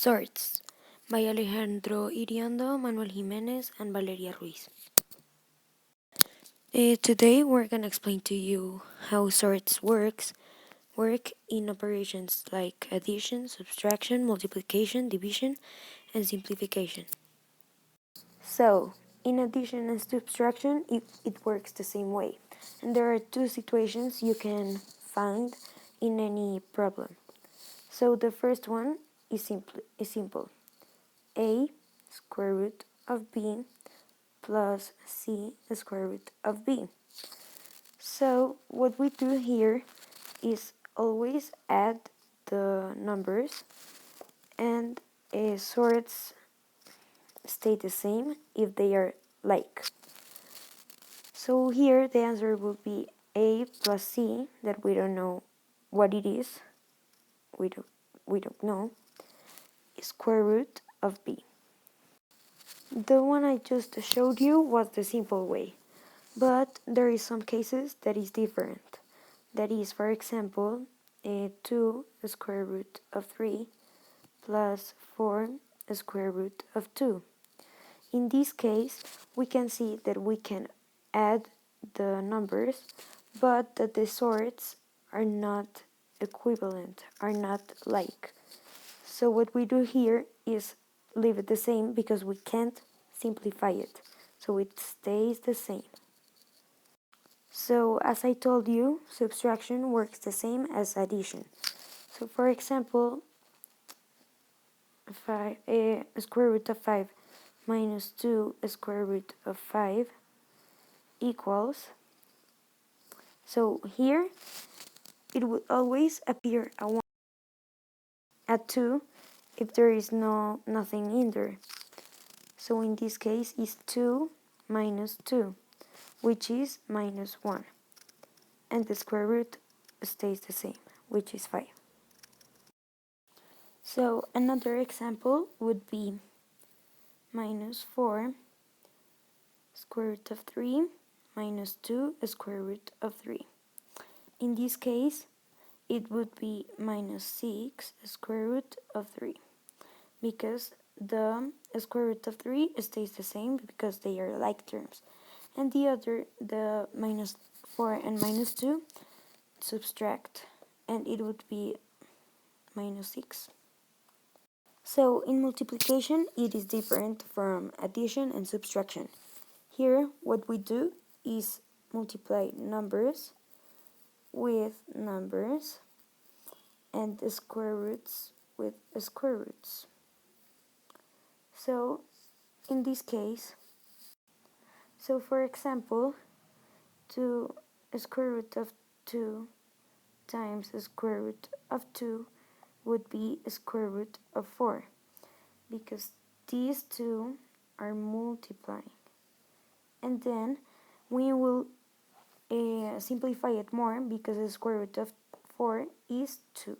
Sorts by Alejandro, Iriondo, Manuel Jimenez, and Valeria Ruiz. Today we're gonna explain to you how sorts work in operations like addition, subtraction, multiplication, division, and simplification. So, in addition and subtraction, it works the same way. And there are two situations you can find in any problem. So the first one is simple. A square root of b plus c square root of b. So what we do here is always add the numbers, and sorts stay the same if they are like. So here the answer will be a plus c, that we don't know what it is, we don't know, square root of b. The one I just showed you was the simple way, but there is some cases that is different. That is, for example, 2 square root of 3 plus 4 square root of 2. In this case, we can see that we can add the numbers, but that the sorts are not equivalent, are not like. So what we do here is leave it the same because we can't simplify it. So it stays the same. So as I told you, subtraction works the same as addition. So for example, square root of 5 minus 2 square root of 5 equals, so here it would always appear a 1 at 2 if there is nothing in there. So in this case it's 2 minus 2, which is minus 1. And the square root stays the same, which is 5. So another example would be minus 4 square root of 3 minus 2 square root of 3. In this case, it would be minus 6 square root of 3, because the square root of 3 stays the same because they are like terms. And the minus 4 and minus 2, subtract, and it would be minus 6. So in multiplication, it is different from addition and subtraction. Here, what we do is multiply numbers with numbers and the square roots with square roots. So in this case, so for example, 2 square root of 2 times the square root of 2 would be square root of 4, because these two are multiplying. And then we will simplify it more, because the square root of 4 is 2.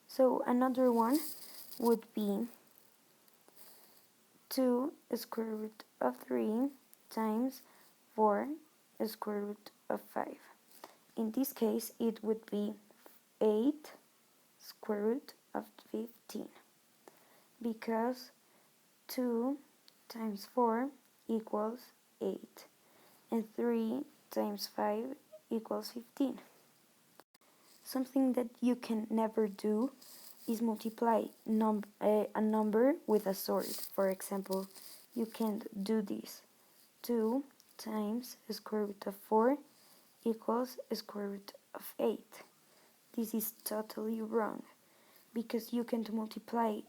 So another one would be 2 square root of 3 times 4 square root of 5. In this case, it would be 8 square root of 15, because 2 times 4 equals 8, and 3 times 5 equals 15. Something that you can never do is multiply a number with a sort. For example, you can't do this. 2 times the square root of 4 equals the square root of 8. This is totally wrong, because you can't multiply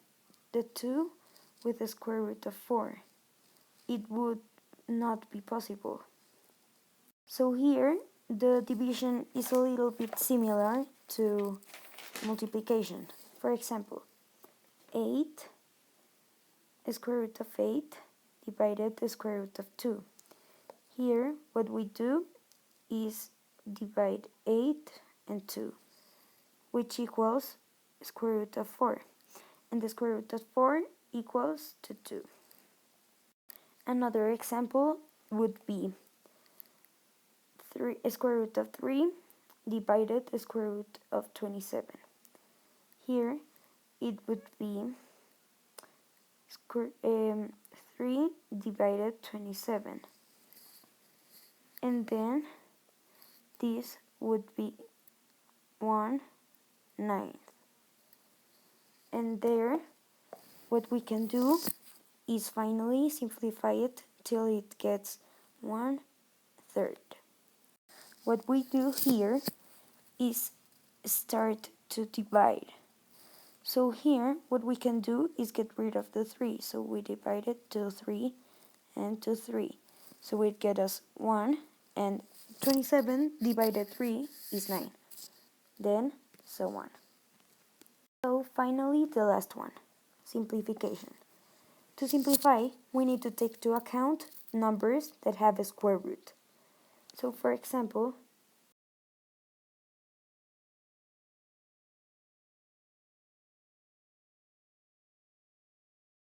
the 2 with the square root of 4. It would not be possible. So here, the division is a little bit similar to multiplication. For example, 8 square root of 8 divided the square root of 2. Here, what we do is divide 8 and 2, which equals square root of 4. And the square root of 4 equals to 2. Another example would be square root of 3 divided the square root of 27. Here, it would be 3 divided 27. And then this would be 1/9. And there, what we can do is finally simplify it till it gets 1/3. What we do here is start to divide. So here, what we can do is get rid of the 3. So we divide it to 3 and to 3. So it gets us 1, and 27 divided 3 is 9. Then, so on. So finally, the last one, simplification. To simplify, we need to take into account numbers that have a square root. So for example,